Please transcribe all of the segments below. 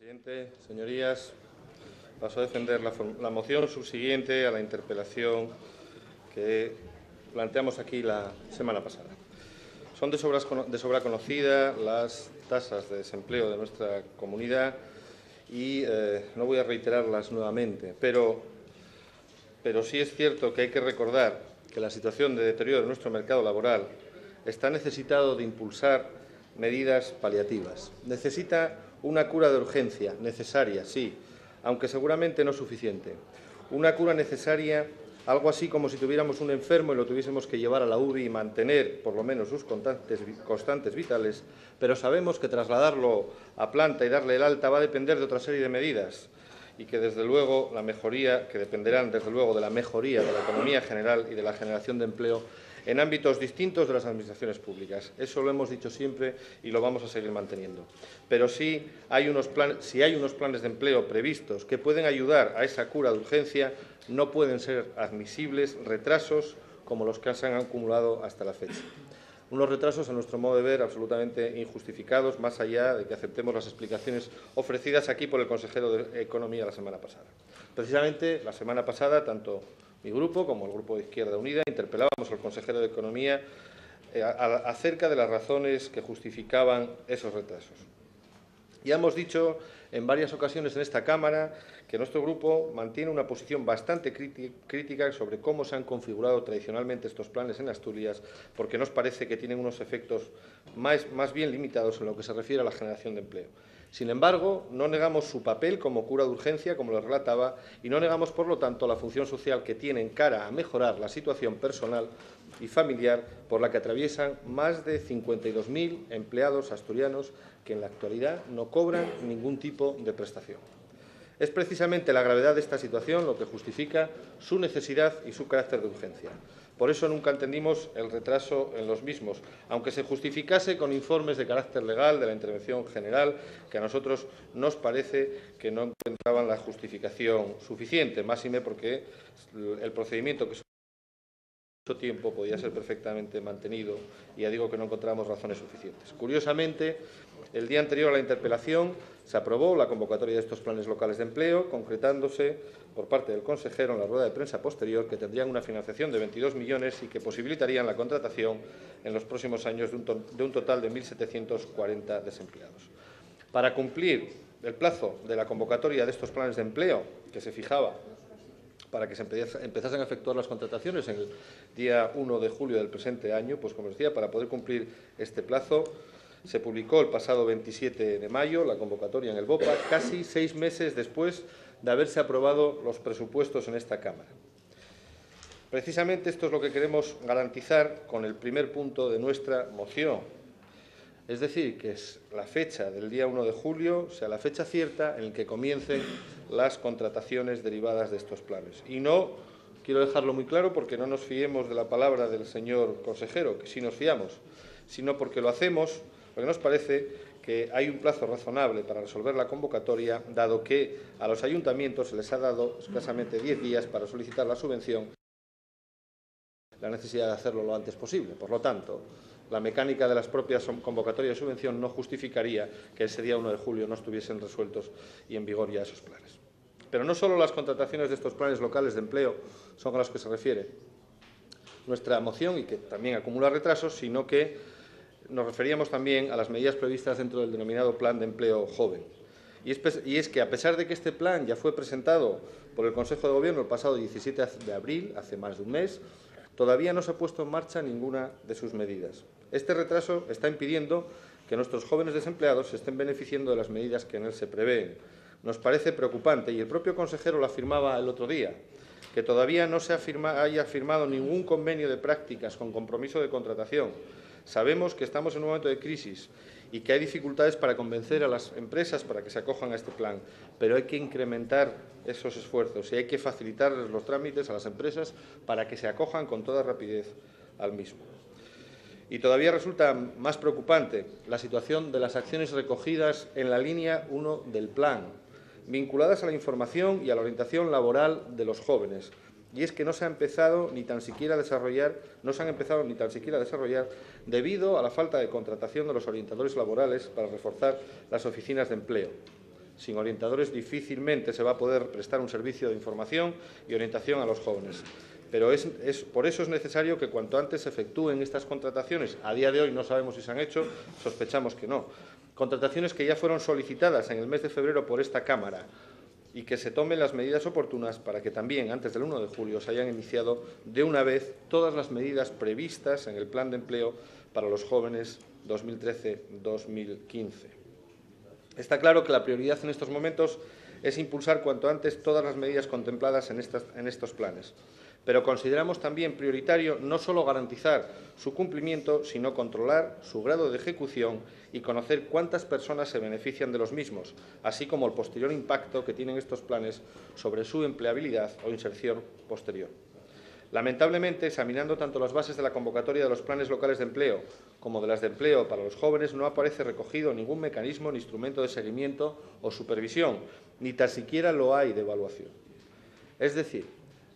Presidente, señorías, paso a defender la moción subsiguiente a la interpelación que planteamos aquí la semana pasada. Son de sobra conocidas las tasas de desempleo de nuestra comunidad y no voy a reiterarlas nuevamente, pero sí es cierto que hay que recordar que la situación de deterioro de nuestro mercado laboral está necesitado de impulsar medidas paliativas. Necesita una cura de urgencia, necesaria, sí, aunque seguramente no suficiente. Una cura necesaria, algo así como si tuviéramos un enfermo y lo tuviésemos que llevar a la UBI y mantener, por lo menos, sus constantes vitales, pero sabemos que trasladarlo a planta y darle el alta va a depender de otra serie de medidas y que, desde luego, dependerán, desde luego, de la mejoría de la economía general y de la generación de empleo en ámbitos distintos de las administraciones públicas. Eso lo hemos dicho siempre y lo vamos a seguir manteniendo. Pero si hay unos planes de empleo previstos que pueden ayudar a esa cura de urgencia, no pueden ser admisibles retrasos como los que se han acumulado hasta la fecha. Unos retrasos, a nuestro modo de ver, absolutamente injustificados, más allá de que aceptemos las explicaciones ofrecidas aquí por el consejero de Economía la semana pasada. Precisamente, la semana pasada, tanto mi grupo como el Grupo de Izquierda Unida interpelábamos al consejero de Economía acerca de las razones que justificaban esos retrasos. Ya hemos dicho en varias ocasiones en esta Cámara que nuestro grupo mantiene una posición bastante crítica sobre cómo se han configurado tradicionalmente estos planes en Asturias, porque nos parece que tienen unos efectos más bien limitados en lo que se refiere a la generación de empleo. Sin embargo, no negamos su papel como cura de urgencia, como lo relataba, y no negamos, por lo tanto, la función social que tiene en cara a mejorar la situación personal y familiar por la que atraviesan más de 52.000 empleados asturianos que en la actualidad no cobran ningún tipo de prestación. Es precisamente la gravedad de esta situación lo que justifica su necesidad y su carácter de urgencia. Por eso nunca entendimos el retraso en los mismos, aunque se justificase con informes de carácter legal de la Intervención General, que a nosotros nos parece que no encontraban la justificación suficiente, máxime porque el procedimiento que mucho tiempo podía ser perfectamente mantenido y ya digo que no encontramos razones suficientes. Curiosamente, el día anterior a la interpelación se aprobó la convocatoria de estos planes locales de empleo, concretándose por parte del consejero en la rueda de prensa posterior que tendrían una financiación de 22 millones y que posibilitarían la contratación en los próximos años de un total de 1.740 desempleados. Para cumplir el plazo de la convocatoria de estos planes de empleo que se fijaba para que se empezasen a efectuar las contrataciones en el día 1 de julio del presente año, pues como decía, para poder cumplir este plazo, se publicó el pasado 27 de mayo la convocatoria en el BOPA, casi 6 meses después de haberse aprobado los presupuestos en esta Cámara. Precisamente esto es lo que queremos garantizar con el primer punto de nuestra moción. Es decir, que la fecha del día 1 de julio sea la fecha cierta en la que comiencen las contrataciones derivadas de estos planes. Y no, quiero dejarlo muy claro, porque no nos fiemos de la palabra del señor consejero, que sí nos fiamos, sino porque lo hacemos, porque nos parece que hay un plazo razonable para resolver la convocatoria, dado que a los ayuntamientos se les ha dado escasamente 10 días para solicitar la subvención, la necesidad de hacerlo lo antes posible. Por lo tanto, la mecánica de las propias convocatorias de subvención no justificaría que ese día 1 de julio no estuviesen resueltos y en vigor ya esos planes. Pero no solo las contrataciones de estos planes locales de empleo son a las que se refiere nuestra moción y que también acumula retrasos, sino que nos referíamos también a las medidas previstas dentro del denominado Plan de Empleo Joven. Y es que, a pesar de que este plan ya fue presentado por el Consejo de Gobierno el pasado 17 de abril, hace más de un mes, todavía no se ha puesto en marcha ninguna de sus medidas. Este retraso está impidiendo que nuestros jóvenes desempleados se estén beneficiando de las medidas que en él se prevén. Nos parece preocupante, y el propio consejero lo afirmaba el otro día, que todavía no se haya firmado ningún convenio de prácticas con compromiso de contratación. Sabemos que estamos en un momento de crisis y que hay dificultades para convencer a las empresas para que se acojan a este plan, pero hay que incrementar esos esfuerzos y hay que facilitar los trámites a las empresas para que se acojan con toda rapidez al mismo. Y todavía resulta más preocupante la situación de las acciones recogidas en la línea 1 del plan, vinculadas a la información y a la orientación laboral de los jóvenes. Y es que no se han empezado ni tan siquiera a desarrollar debido a la falta de contratación de los orientadores laborales para reforzar las oficinas de empleo. Sin orientadores difícilmente se va a poder prestar un servicio de información y orientación a los jóvenes. Pero por eso es necesario que cuanto antes se efectúen estas contrataciones. A día de hoy no sabemos si se han hecho, sospechamos que no. Contrataciones que ya fueron solicitadas en el mes de febrero por esta Cámara y que se tomen las medidas oportunas para que también, antes del 1 de julio, se hayan iniciado de una vez todas las medidas previstas en el Plan de Empleo para los jóvenes 2013-2015. Está claro que la prioridad en estos momentos es impulsar cuanto antes todas las medidas contempladas en estos planes. Pero consideramos también prioritario no solo garantizar su cumplimiento, sino controlar su grado de ejecución y conocer cuántas personas se benefician de los mismos, así como el posterior impacto que tienen estos planes sobre su empleabilidad o inserción posterior. Lamentablemente, examinando tanto las bases de la convocatoria de los planes locales de empleo como de las de empleo para los jóvenes, no aparece recogido ningún mecanismo ni instrumento de seguimiento o supervisión, ni tan siquiera lo hay de evaluación. Es decir,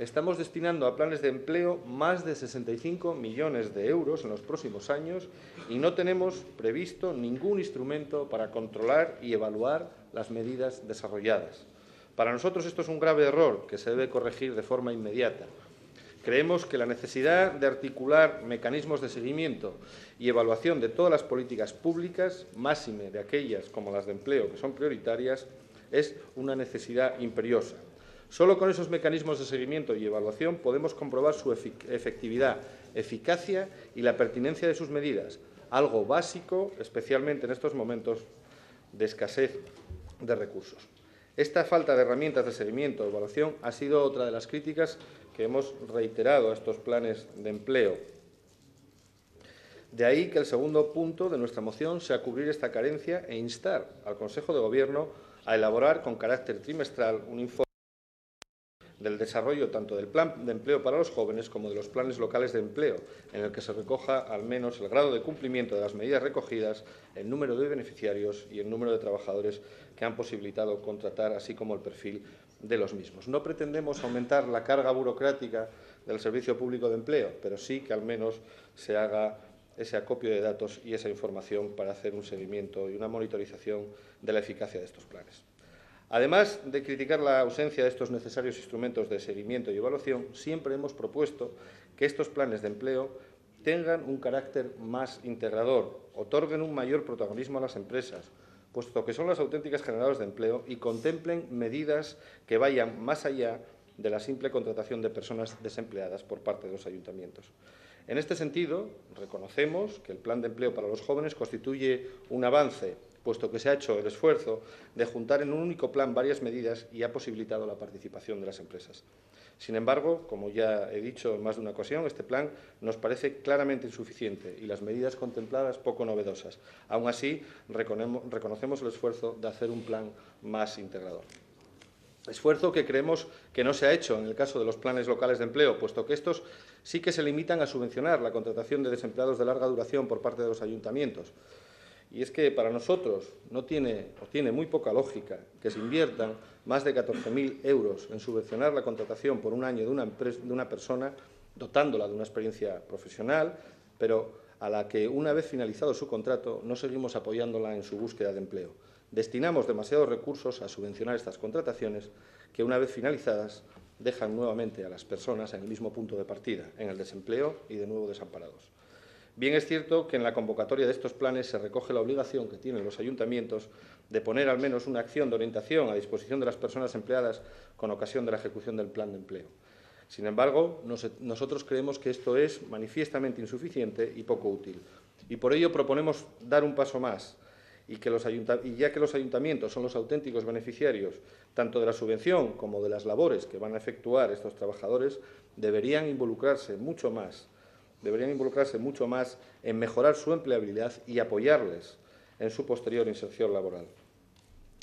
estamos destinando a planes de empleo más de 65 millones de euros en los próximos años y no tenemos previsto ningún instrumento para controlar y evaluar las medidas desarrolladas. Para nosotros esto es un grave error que se debe corregir de forma inmediata. Creemos que la necesidad de articular mecanismos de seguimiento y evaluación de todas las políticas públicas, máxime de aquellas como las de empleo que son prioritarias, es una necesidad imperiosa. Solo con esos mecanismos de seguimiento y evaluación podemos comprobar su efectividad, eficacia y la pertinencia de sus medidas, algo básico, especialmente en estos momentos de escasez de recursos. Esta falta de herramientas de seguimiento o evaluación ha sido otra de las críticas que hemos reiterado a estos planes de empleo. De ahí que el segundo punto de nuestra moción sea cubrir esta carencia e instar al Consejo de Gobierno a elaborar con carácter trimestral un informe del desarrollo tanto del Plan de Empleo para los jóvenes como de los planes locales de empleo, en el que se recoja al menos el grado de cumplimiento de las medidas recogidas, el número de beneficiarios y el número de trabajadores que han posibilitado contratar, así como el perfil de los mismos. No pretendemos aumentar la carga burocrática del Servicio Público de Empleo, pero sí que al menos se haga ese acopio de datos y esa información para hacer un seguimiento y una monitorización de la eficacia de estos planes. Además de criticar la ausencia de estos necesarios instrumentos de seguimiento y evaluación, siempre hemos propuesto que estos planes de empleo tengan un carácter más integrador, otorguen un mayor protagonismo a las empresas, puesto que son las auténticas generadoras de empleo y contemplen medidas que vayan más allá de la simple contratación de personas desempleadas por parte de los ayuntamientos. En este sentido, reconocemos que el Plan de Empleo para los jóvenes constituye un avance, puesto que se ha hecho el esfuerzo de juntar en un único plan varias medidas y ha posibilitado la participación de las empresas. Sin embargo, como ya he dicho en más de una ocasión, este plan nos parece claramente insuficiente y las medidas contempladas poco novedosas. Aún así, reconocemos el esfuerzo de hacer un plan más integrador. Esfuerzo que creemos que no se ha hecho en el caso de los planes locales de empleo, puesto que estos sí que se limitan a subvencionar la contratación de desempleados de larga duración por parte de los ayuntamientos. Y es que para nosotros tiene muy poca lógica que se inviertan más de 14.000 euros en subvencionar la contratación por un año de una persona, dotándola de una experiencia profesional, pero a la que, una vez finalizado su contrato, no seguimos apoyándola en su búsqueda de empleo. Destinamos demasiados recursos a subvencionar estas contrataciones que, una vez finalizadas, dejan nuevamente a las personas en el mismo punto de partida, en el desempleo y de nuevo desamparados. Bien es cierto que en la convocatoria de estos planes se recoge la obligación que tienen los ayuntamientos de poner al menos una acción de orientación a disposición de las personas empleadas con ocasión de la ejecución del plan de empleo. Sin embargo, nosotros creemos que esto es manifiestamente insuficiente y poco útil. Y por ello proponemos dar un paso más y ya que los ayuntamientos son los auténticos beneficiarios tanto de la subvención como de las labores que van a efectuar estos trabajadores, deberían involucrarse mucho más en mejorar su empleabilidad y apoyarles en su posterior inserción laboral.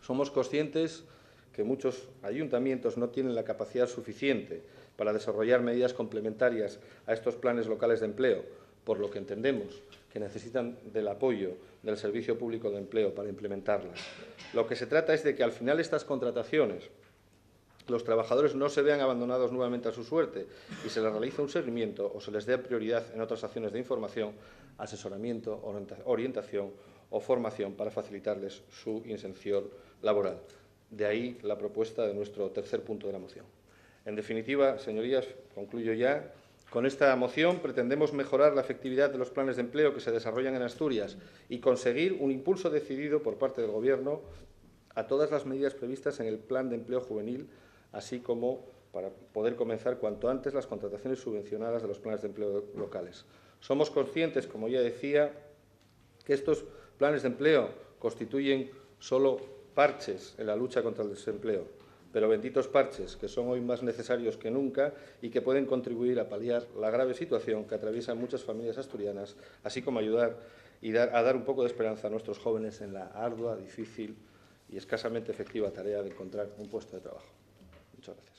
Somos conscientes que muchos ayuntamientos no tienen la capacidad suficiente para desarrollar medidas complementarias a estos planes locales de empleo, por lo que entendemos que necesitan del apoyo del Servicio Público de Empleo para implementarlas. Lo que se trata es de que al final estas contrataciones los trabajadores no se vean abandonados nuevamente a su suerte y se les realice un seguimiento o se les dé prioridad en otras acciones de información, asesoramiento, orientación o formación para facilitarles su inserción laboral. De ahí la propuesta de nuestro tercer punto de la moción. En definitiva, señorías, concluyo ya. Con esta moción pretendemos mejorar la efectividad de los planes de empleo que se desarrollan en Asturias y conseguir un impulso decidido por parte del Gobierno a todas las medidas previstas en el Plan de Empleo Juvenil, así como para poder comenzar cuanto antes las contrataciones subvencionadas de los planes de empleo locales. Somos conscientes, como ya decía, que estos planes de empleo constituyen solo parches en la lucha contra el desempleo, pero benditos parches que son hoy más necesarios que nunca y que pueden contribuir a paliar la grave situación que atraviesan muchas familias asturianas, así como ayudar a dar un poco de esperanza a nuestros jóvenes en la ardua, difícil y escasamente efectiva tarea de encontrar un puesto de trabajo. Muchas gracias.